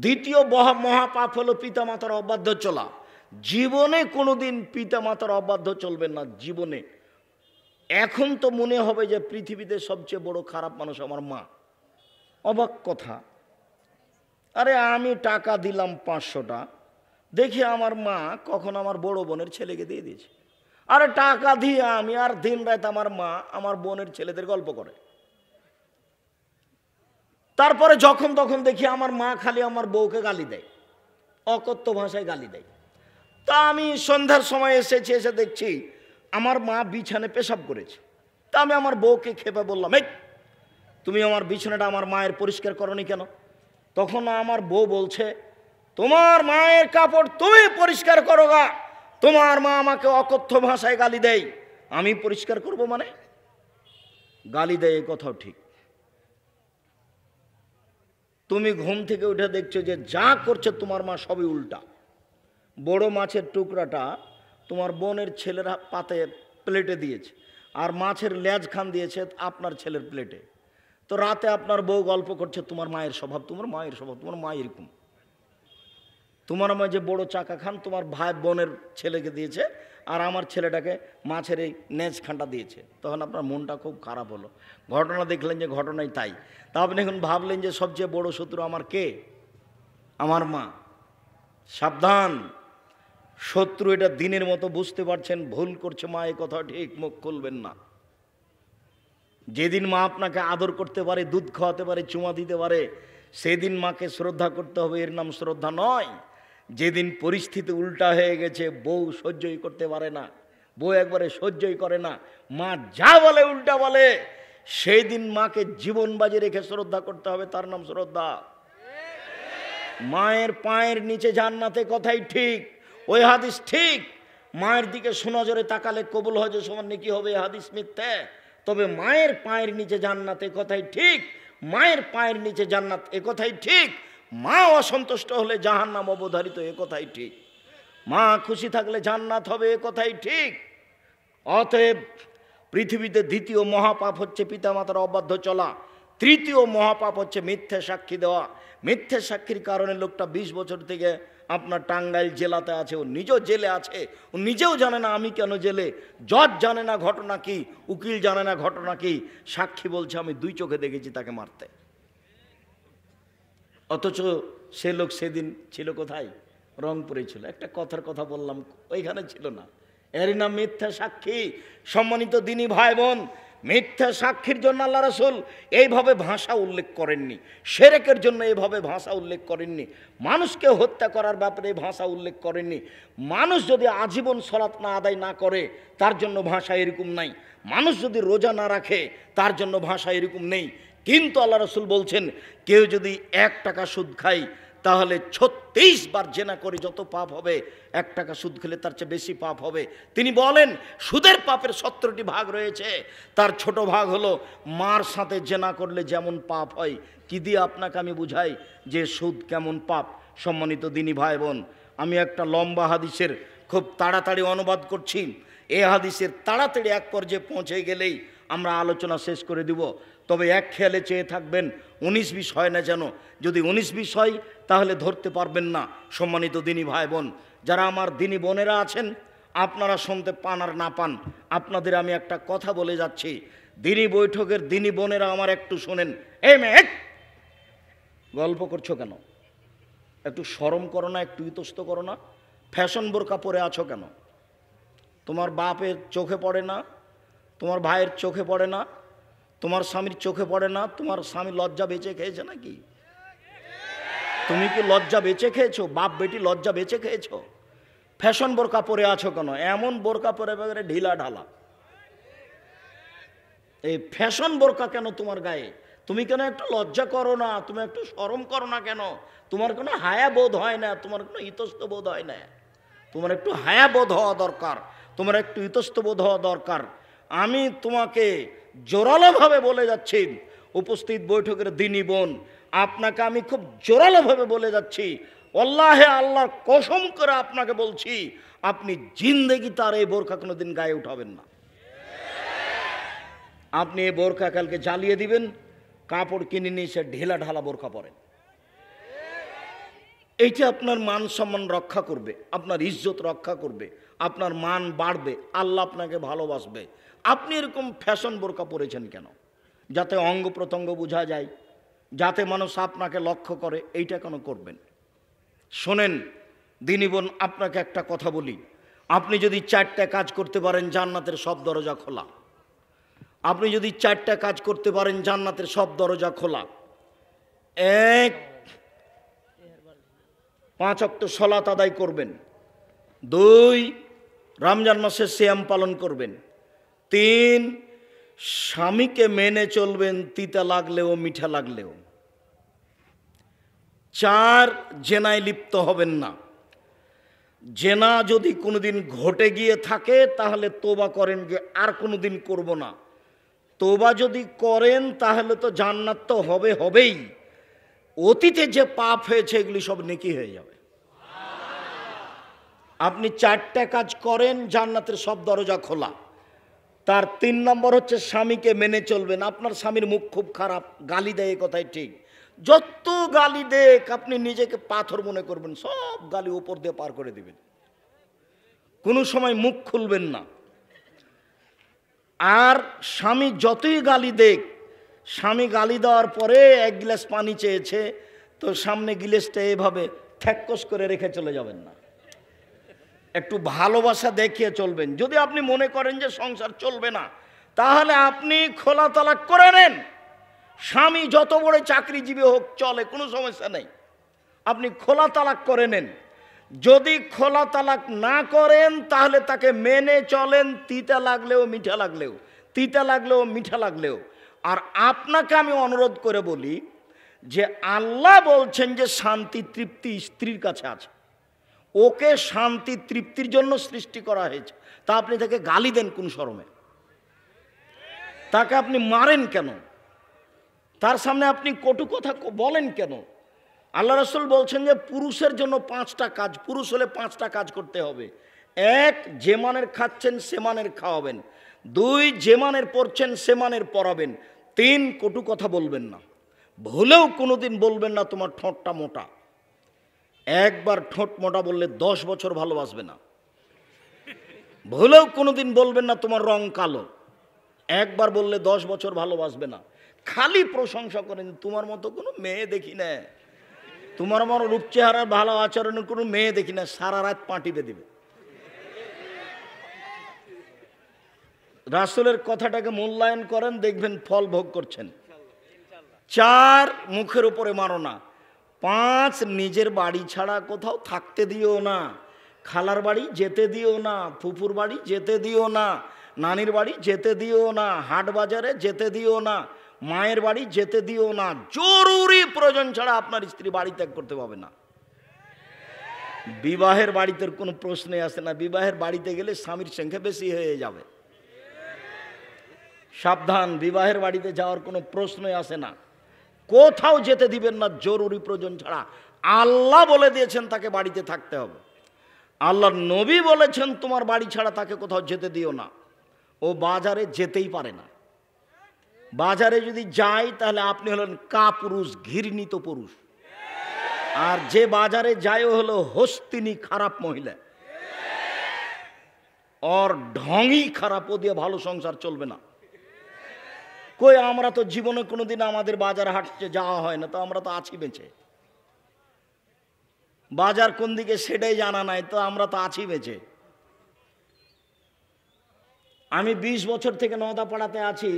দ্বিতীয় মহাপাপ হলো পিতামাতার অবাধ্য চলা। জীবনে কোনোদিন পিতামাতার অবাধ্য চলবেন না, জীবনে। এখন তো মনে হবে যে পৃথিবীতে সবচেয়ে বড় খারাপ মানুষ আমার মা। অবাক কথা, আরে আমি টাকা দিলাম 500টা, দেখি আমার মা কখন আমার বড় বোনের ছেলেকে দিয়ে দিয়েছে। আরে টাকা দিয়ে আমি আর দিন রাত আমার মা আমার বোনের ছেলেদের গল্প করে। তারপরে যখন তখন দেখি আমার মা খালি আমার বউকে গালি দেয়, অকথ্য ভাষায় গালি দেয়। তা আমি সন্ধ্যার সময় এসেছি, এসে দেখছি আমার মা বিছানে পেশাব করেছে। তা আমি আমার বউকে খেপে বললাম, এই তুমি আমার বিছানাটা আমার মায়ের পরিষ্কার করনি কেন? তখন আমার বউ বলছে, তোমার মায়ের কাপড় তুমি পরিষ্কার করো গা, তোমার মা আমাকে অকথ্য ভাষায় গালি দেয়, আমি পরিষ্কার করব মানে? গালি দেয় এ কথাও ঠিক। তুমি ঘুম থেকে উঠে দেখছো যে যা করছে তোমার মা সবই উল্টা। বড় মাছের টুকরাটা তোমার বোনের ছেলের পাতে প্লেটে দিয়েছে, আর মাছের লেজ খান দিয়েছে আপনার ছেলের প্লেটে। তো রাতে আপনার বউ গল্প করছে, তোমার মায়ের স্বভাব, তোমার মায়ের স্বভাব, তোমার মা এরকম। তোমার মা যে বড় চাকা খান তোমার ভাই বোনের ছেলেকে দিয়েছে, আর আমার ছেলেটাকে মাছের এই নেজ খানটা দিয়েছে। তখন আপনার মনটা খুব খারাপ হলো। ঘটনা দেখলেন যে ঘটনাই তাই। তা আপনি এখন ভাবলেন যে সবচেয়ে বড় শত্রু আমার কে? আমার মা। সাবধান, শত্রু এটা দিনের মতো বুঝতে পারছেন, ভুল করছে মা, এ কথা ঠিক, মুখ খুলবেন না। যেদিন মা আপনাকে আদর করতে পারে, দুধ খাওয়াতে পারে, চুমা দিতে পারে, সেদিন মাকে শ্রদ্ধা করতে হবে, এর নাম শ্রদ্ধা নয়। যেদিন পরিস্থিতি উল্টা হয়ে গেছে, বউ সহ্যই করতে পারে না, বউ একবারে সহ্যই করে না, মা যা বলে উল্টা বলে, সেই দিন মাকে জীবন বাজি রেখে শ্রদ্ধা করতে হবে, তার নাম শ্রদ্ধা। মায়ের পায়ের নিচে জান্নাতে, কথাই ঠিক, ওই হাদিস ঠিক। মায়ের দিকে সুনজরে তাকালে কবুল হজে সমান নেকি হবে, হাদিস মিথ্যে। তবে মায়ের পায়ের নিচে জান্নাত, এ কথাই ঠিক। মায়ের পায়ের নিচে জান্নাত, এ কথাই ঠিক। মা অসন্তুষ্ট হলে জাহান্নাম অবধারিত, এ কথাই ঠিক। মা খুশি থাকলে জান্নাত হবে, এ কথাই ঠিক। অতএব পৃথিবীতে দ্বিতীয় মহাপাপ হচ্ছে পিতামাতার অবাধ্য চলা। তৃতীয় মহাপাপ হচ্ছে মিথ্যে সাক্ষী দেওয়া। মিথ্যে সাক্ষীর কারণে লোকটা 20 বছর থেকে আপনার টাঙ্গাইল জেলাতে আছে, ও নিজেও জেলে আছে, ও নিজেও জানে না আমি কেন জেলে, জজ জানে না ঘটনা কি, উকিল জানে না ঘটনা কি, সাক্ষী বলছে আমি 2 চোখে দেখেছি তাকে মারতে। অথচ সে লোক সেদিন ছিল কোথায়? রংপুরে ছিল। একটা কথার কথা বললাম, ওইখানে ছিল না। এরই নাম মিথ্যা সাক্ষী। সম্মানিত দিনী ভাই বোন, মিথ্যা সাক্ষীর জন্য আল্লাহ রাসূল এইভাবে ভাষা উল্লেখ করেননি, শিরকের জন্য এইভাবে ভাষা উল্লেখ করেননি, মানুষকে হত্যা করার ব্যাপারে ভাষা উল্লেখ করেননি। মানুষ যদি আজীবন সালাত না আদায় না করে তার জন্য ভাষা এরকম নাই, মানুষ যদি রোজা না রাখে তার জন্য ভাষা এরকম নেই। কিন্তু আল্লাহ রাসূল বলছেন, কেউ যদি 1 টাকা সুদ খায় তাহলে 36 বার জেনা করে যত পাপ হবে, 1 টাকা সুদ খেলে তার চেয়ে বেশি পাপ হবে। তিনি বলেন সুদের পাপের 17টি ভাগ রয়েছে, তার ছোট ভাগ হলো মার সাথে জেনা করলে যেমন পাপ হয়। কি দিয়ে আপনাকে আমি বুঝাই যে সুদ কেমন পাপ? সম্মানিত দিনী ভাই বোন, আমি একটা লম্বা হাদিসের খুব তাড়াতাড়ি অনুবাদ করছি। এই হাদিসের তাড়াতাড়ি এক পর্যায়ে পৌঁছে গেলেই আমরা আলোচনা শেষ করে দিব। তবে এক খেয়ালে চেয়ে থাকবেন 19-20 হয় না যেন। যদি 19-20 হয় তাহলে ধরতে পারবেন না। সম্মানিত দিনী ভাই বোন, যারা আমার দিনী বোনেরা আছেন, আপনারা শুনতে পান আর না পান, আপনাদের আমি একটা কথা বলে যাচ্ছি। দিনী বৈঠকের দিনী বোনেরা আমার একটু শোনেন। এই মেয়ে, গল্প করছো কেন? একটু শরম করো না, একটু ইতস্ত করো না? ফ্যাশন বোরকা পরে আছো কেন? তোমার বাপের চোখে পড়ে না? তোমার ভাইয়ের চোখে পড়ে না? তোমার স্বামীর চোখে পড়ে না? তোমার স্বামী লজ্জা বেঁচে খেয়েছে নাকি? তুমি কি লজ্জা বেঁচে খেয়েছো? বাপ বেটি লজ্জা বেঁচে খেয়েছো? ফ্যাশন বোরকা পরে আছো কেন? এমন বোরকা পরে বেগারে ঢিলা ঢালা। এই ফ্যাশন বোরকা কেন তোমার গায়ে? তুমি কেন একটু লজ্জা করো না? তুমি একটু শরম করো না কেন? তোমার কোনো হায়া বোধ হয় না? তোমার কোনো ইতস্ত বোধ হয় না? তোমার একটু হায়া বোধ হওয়া দরকার, তোমার একটু ইতস্ত বোধ হওয়া দরকার। আমি তোমাকে জোরালোভাবে বলে যাচ্ছি, উপস্থিত বৈঠকের দিনী বোন, আপনাকে আমি খুব জোরালোভাবে বলে যাচ্ছি, আল্লাহে আল্লাহর কসম করে আপনাকে বলছি, আপনি জিন্দেগি তার এই বোরখা কোনোদিন গায়ে উঠাবেন না। আপনি এই বোরখা কালকে জ্বালিয়ে দিবেন, কাপড় কিনে নিয়ে এসে ঢেলা ঢালা বোরখা পরেন। এইটা আপনার মান সম্মান রক্ষা করবে, আপনার ইজ্জত রক্ষা করবে, আপনার মান বাড়বে, আল্লাহ আপনাকে ভালোবাসবে। আপনি এরকম ফ্যাশন বোরকা পরেছেন কেন? যাতে অঙ্গ প্রত্যঙ্গ বোঝা যায়, যাতে মানুষ আপনাকে লক্ষ্য করে, এইটা কেন করবেন? শোনেন দিনী বোন, আপনাকে একটা কথা বলি, আপনি যদি 4টা কাজ করতে পারেন জান্নাতের সব দরজা খোলা। আপনি যদি 4টা কাজ করতে পারেন জান্নাতের সব দরজা খোলা। 1, 5 ওয়াক্ত সালাত আদায় করবেন। 2, রমজান মাসে সিয়াম পালন করবেন। 3, স্বামীকে মেনে চলবেন, তিতা লাগলেও মিঠা লাগলেও। 4, জেনায় লিপ্ত হবেন না। জেনা যদি কোনোদিন ঘটে গিয়ে থাকে তাহলে তোবা করেন যে আর কোনোদিন করব না। তোবা যদি করেন তাহলে তো জান্নাত তো হবেই, অতীতে যে পাপ হয়েছে এগুলি সব নেকি হয়ে যাবে। আপনি 4টা কাজ করেন জান্নাতের সব দরজা খোলা। তার 3 নম্বর হচ্ছে স্বামীকে মেনে চলবেন। আপনার স্বামীর মুখ খুব খারাপ, গালি দেয়, কথাই ঠিক, যত গালি দেখ আপনি নিজেকে পাথর মনে করবেন, সব গালি উপর দিয়ে পার করে দিবেন, কোনো সময় মুখ খুলবেন না। আর স্বামী যতই গালি দেখ, স্বামী গালি দেওয়ার পরে 1 গ্লাস পানি চেয়েছে, তো সামনে গ্লাসটা এভাবে ঠ্যাক্কস করে রেখে চলে যাবেন না, একটু ভালোবাসা দেখিয়ে চলবেন। যদি আপনি মনে করেন যে সংসার চলবে না, তাহলে আপনি খোলা তালাক করে নেন। স্বামী যত বড় চাকরিজীবী হোক চলে, কোনো সমস্যা নেই, আপনি খোলা তালাক করে নেন। যদি খোলা তালাক না করেন তাহলে তাকে মেনে চলেন, তিতা লাগলেও মিঠা লাগলেও, তিতা লাগলেও মিঠা লাগলেও। আর আপনাকে আমি অনুরোধ করে বলি যে আল্লাহ বলছেন যে শান্তি তৃপ্তি স্ত্রীর কাছে আছে, ওকে শান্তি তৃপ্তির জন্য সৃষ্টি করা হয়েছে। তা আপনি তাকে গালি দেন কোন শরমে? তাকে আপনি মারেন কেন? তার সামনে আপনি কটু কথা বলেন কেন? আল্লাহ রাসূল বলছেন যে পুরুষের জন্য 5টা কাজ, পুরুষ হলে 5টা কাজ করতে হবে। 1, যে মানের খাচ্ছেন সে মানের খাওয়াবেন। 2, যে মানের পড়ছেন সে মানের পড়াবেন। 3, কটু কথা বলবেন না, ভুলেও কোনোদিন বলবেন না তোমার ঠোঁটটা মোটা। একবার ঠোঁট মোটা বললে 10 বছর ভালোবাসবে না। ভুলেও কোনোদিন বলবেন না তোমার রং কালো, একবার বললে 10 বছর ভালোবাসবে না। খালি প্রশংসা করেন, তোমার মতো কোনো মেয়ে দেখি না, তোমার আমার রূপ চেহারা ভালো আচরণের কোনো মেয়ে দেখি না, সারা রাত পাটিতে দিবে। রাসূলের কথাটাকে মূল্যায়ন করেন, দেখবেন ফল ভোগ করছেন। 4, মুখের উপরে মারো না। 5, নিজের বাড়ি ছাড়া কোথাও থাকতে দিও না, খালার বাড়ি যেতে দিও না, ফুফুর বাড়ি যেতে দিও না, নানির বাড়ি যেতে দিও না, হাট বাজারে যেতে দিও না, মায়ের বাড়ি যেতে দিও না। জরুরি প্রয়োজন ছাড়া আপনার স্ত্রী বাড়ি ত্যাগ করতে পারবে না। বিবাহের বাড়িতে কোনো প্রশ্নই আসে না, বিবাহের বাড়িতে গেলে স্বামীর সংখ্যা বেশি হয়ে যাবে। সাবধান, বিবাহের বাড়িতে যাওয়ার কোনো প্রশ্নই আসে না, কোথাও যেতে দিবেন না জরুরি প্রয়োজন ছাড়া। আল্লাহ বলে দিয়েছেন তাকে বাড়িতে থাকতে হবে, আল্লাহর নবী বলেছেন তোমার বাড়ি ছাড়া তাকে কোথাও যেতে দিও না। ও বাজারে যেতেই পারে না, বাজারে যদি যায় তাহলে আপনি হলেন কাপুরুষ, ঘৃণিত পুরুষ। আর যে বাজারে যায় ও হলো হস্তিনী, খারাপ মহিলা, ওর ঢঙই খারাপ, ও দিয়ে ভালো সংসার চলবে না। কই আমরা তো জীবনে কোনোদিন আমাদের বাজার হাটতে যাওয়া হয় না, তো আমরা তো আছি বেঁচে, বাজার কোন দিকে সেটাই জানা নাই, তো আমরা তো আছি বেঁচে। আমি 20 বছর থেকে নওদাপাড়াতে আছি,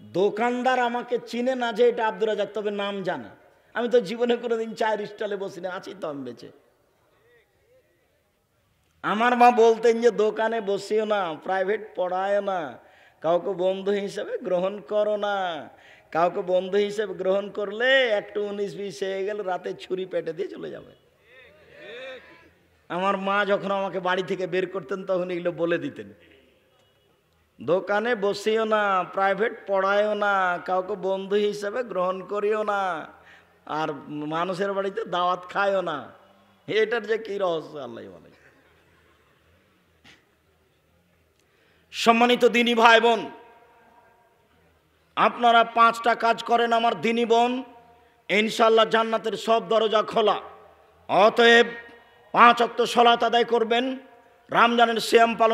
দোকানদার আমাকে চিনে না যে এটা আব্দুর রাজ্জাক, তবে নাম জানে। আমি তো জীবনে কোনোদিন চায়ের স্টলে বসি না, আছি তো আমি বেঁচে। আমার মা বলতেন যে দোকানে বসিও না, প্রাইভেট পড়ায় না, কাউকে বন্ধু হিসেবে গ্রহণ করো না, কাউকে বন্ধু হিসেবে গ্রহণ করলে একটু 19-20 হয়ে গেলে রাতে ছুরি পেটে দিয়ে চলে যাবে। আমার মা যখন আমাকে বাড়ি থেকে বের করতেন তখন এগুলো বলে দিতেন, দোকানে বসিও না, প্রাইভেট পড়ায়ও না, কাউকে বন্ধু হিসেবে গ্রহণ করিও না, আর মানুষের বাড়িতে দাওয়াত খায়ও না। এটার যে কি রহস্য আল্লাহ বলে। সম্মানিত দিনী ভাই বোন, আপনারা 5টা কাজ করেন আমার দিনী বোন, ইনশাআল্লাহ জান্নাতের সব দরজা খোলা। অতএব 5 ওয়াক্ত সালাত আদায় করবেন, রমজানের সিয়াম পালন